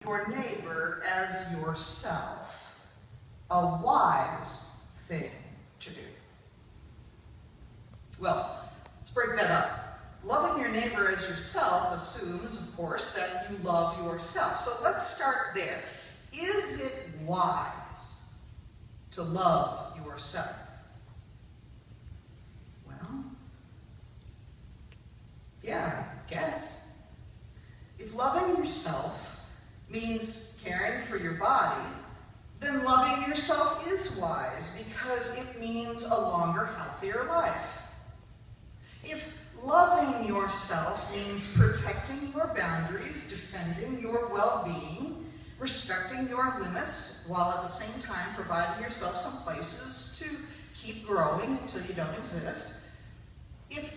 your neighbor as yourself, a wise thing to do. Well, let's break that up. Loving your neighbor as yourself assumes, of course, that you love yourself. So let's start there. Is it wise to love yourself? Well, yeah, I guess. If loving yourself means caring for your body, then loving yourself is wise because it means a longer, healthier life. If loving yourself means protecting your boundaries, defending your well-being, respecting your limits, while at the same time providing yourself some places to keep growing until you don't exist. If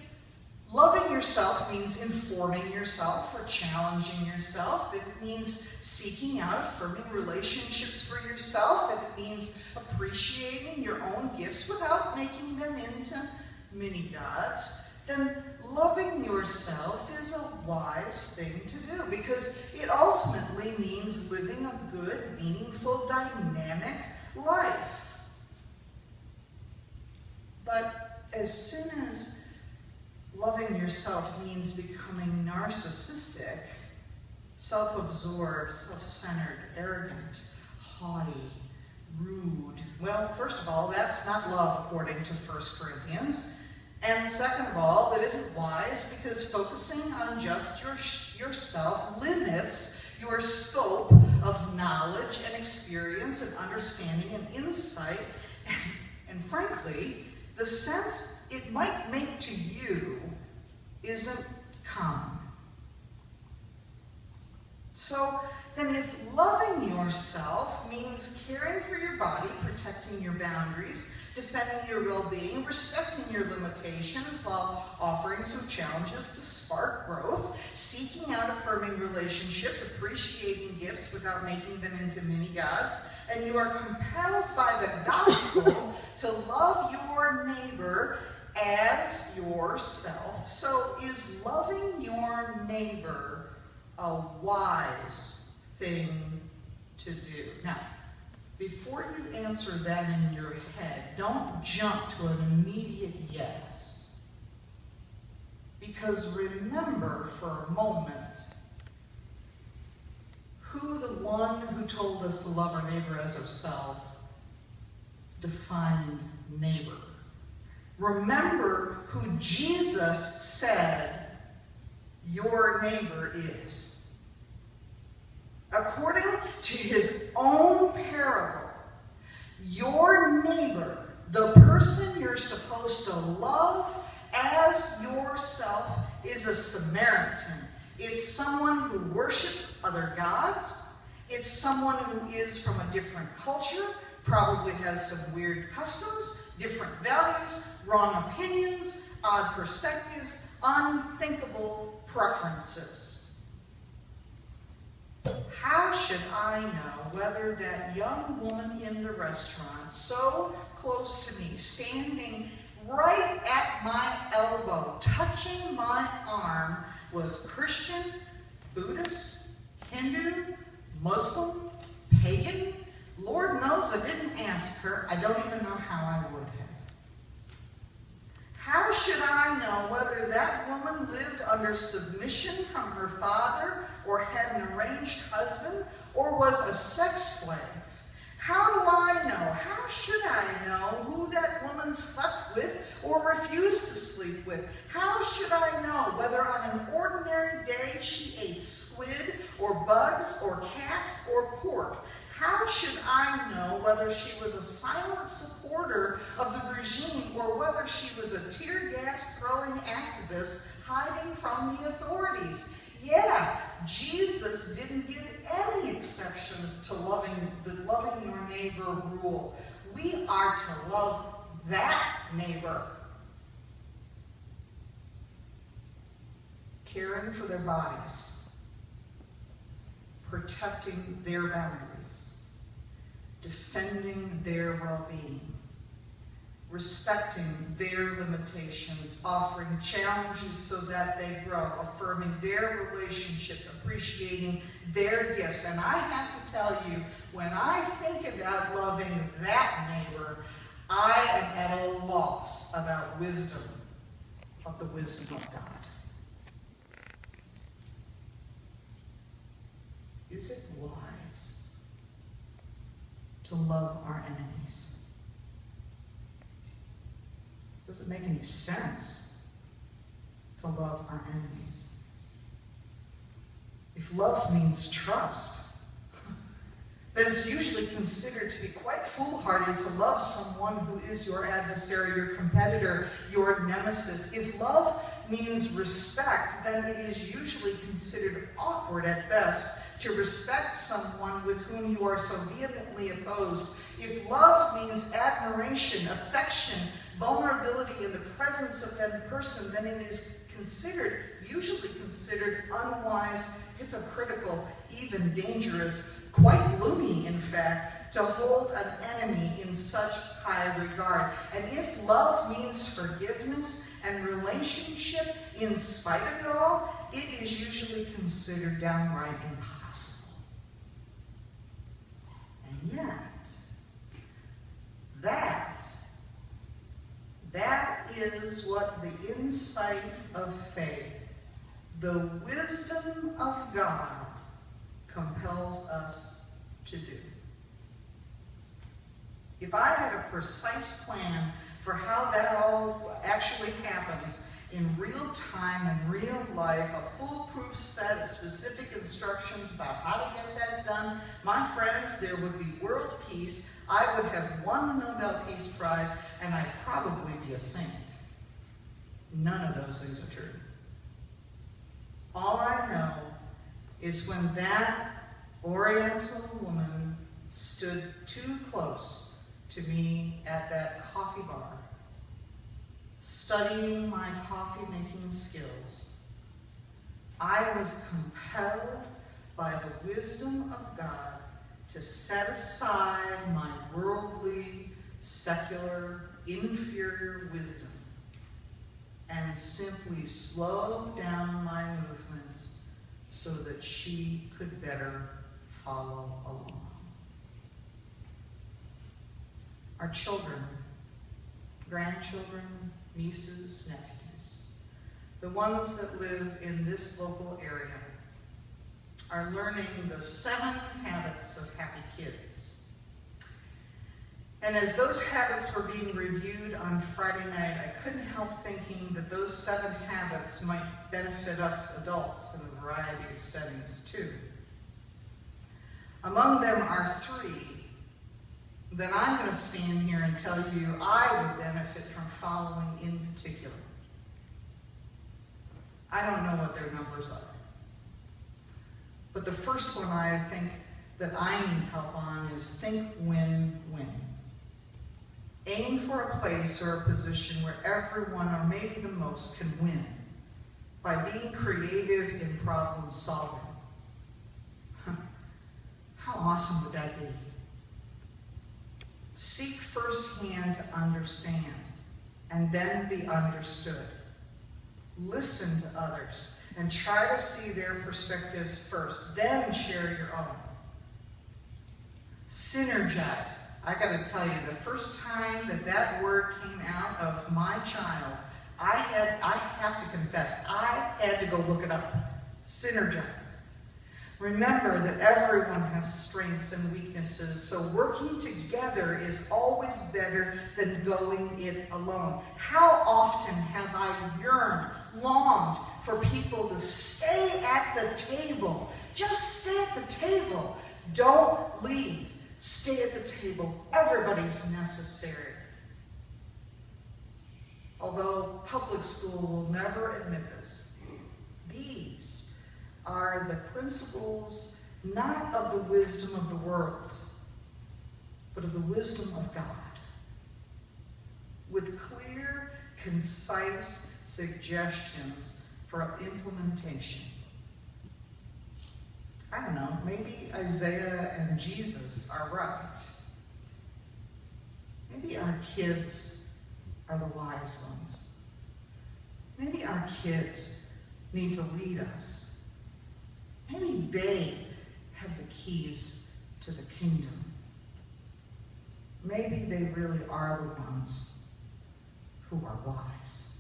loving yourself means informing yourself or challenging yourself, if it means seeking out affirming relationships for yourself, if it means appreciating your own gifts without making them into mini-gods, then loving yourself is a wise thing to do because it ultimately means living a good, meaningful, dynamic life. But as soon as loving yourself means becoming narcissistic, self-absorbed, self-centered, arrogant, haughty, rude, well, first of all, that's not love according to 1 Corinthians. And second of all, it isn't wise because focusing on just yourself limits your scope of knowledge and experience and understanding and insight. And frankly, the sense it might make to you isn't common. So then if loving yourself means caring for your body, protecting your boundaries, defending your well-being, respecting your limitations while offering some challenges to spark growth, seeking out affirming relationships, appreciating gifts without making them into mini-gods, and you are compelled by the gospel to love your neighbor as yourself. So is loving your neighbor a wise thing to do? Now, before you answer that in your head, don't jump to an immediate yes. Because remember for a moment who the one who told us to love our neighbor as ourselves defined neighbor. Remember who Jesus said your neighbor is. According to his own parable, your neighbor, the person you're supposed to love as yourself, is a Samaritan. It's someone who worships other gods. It's someone who is from a different culture, probably has some weird customs, different values, wrong opinions, odd perspectives, unthinkable preferences. How should I know whether that young woman in the restaurant, so close to me, standing right at my elbow, touching my arm, was Christian, Buddhist, Hindu, Muslim, pagan? Lord knows I didn't ask her. I don't even know how I would have. How should I know whether that woman lived under submission from her father or had an arranged husband or was a sex slave? How do I know? How should I know who that woman slept with or refused to sleep with? How should I know whether on an ordinary day she ate squid or bugs or cats or pork? How should I know whether she was a silent supporter of the regime or whether she was a tear gas throwing activist hiding from the authorities? Yeah, Jesus didn't give any exceptions to loving your neighbor rule. We are to love that neighbor. Caring for their bodies, protecting their boundaries, defending their well-being, respecting their limitations, offering challenges so that they grow, affirming their relationships, appreciating their gifts. And I have to tell you, when I think about loving that neighbor, I am at a loss about wisdom, of the wisdom of God. Is it wise to love our enemies? Does it make any sense to love our enemies? If love means trust, then it's usually considered to be quite foolhardy to love someone who is your adversary, your competitor, your nemesis. If love means respect, then it is usually considered awkward at best to respect someone with whom you are so vehemently opposed. If love means admiration, affection, vulnerability in the presence of that person, then it is usually considered unwise, hypocritical, even dangerous, quite loony, in fact, to hold an enemy in such high regard. And if love means forgiveness and relationship in spite of it all, it is usually considered downright impossible. And yet, that is what the insight of faith, the wisdom of God, compels us to do. If I had a precise plan for how that all actually happens in real time, in real life, a foolproof set of specific instructions about how to get that done, my friends, there would be world peace. I would have won the Nobel Peace Prize, and I'd probably be a saint. None of those things are true. All I know is when that Oriental woman stood too close to me at that coffee bar, studying my coffee-making skills, I was compelled by the wisdom of God to set aside my worldly, secular, inferior wisdom and simply slow down my movements so that she could better follow along. Our children, grandchildren, nieces, nephews, the ones that live in this local area, are learning the 7 habits of happy kids. And as those habits were being reviewed on Friday night, I couldn't help thinking that those 7 habits might benefit us adults in a variety of settings too. Among them are 3 that I'm going to stand here and tell you I would benefit from following in particular. I don't know what their numbers are. But the first one I think that I need help on is think win-win. Aim for a place or a position where everyone, or maybe the most, can win by being creative in problem solving. How awesome would that be? Seek firsthand to understand and then be understood. Listen to others and try to see their perspectives first, then share your own. Synergize. I got to tell you, the first time that word came out of my child, I have to confess, I had to go look it up. Synergize. Remember that everyone has strengths and weaknesses, so working together is always better than going it alone. How often have I yearned, longed for people to stay at the table? Just stay at the table. Don't leave. Stay at the table. Everybody's necessary. Although public school will never admit this, these are the principles not of the wisdom of the world, but of the wisdom of God, with clear, concise suggestions for implementation. I don't know, maybe Isaiah and Jesus are right. Maybe our kids are the wise ones. Maybe our kids need to lead us. Maybe they have the keys to the kingdom. Maybe they really are the ones who are wise.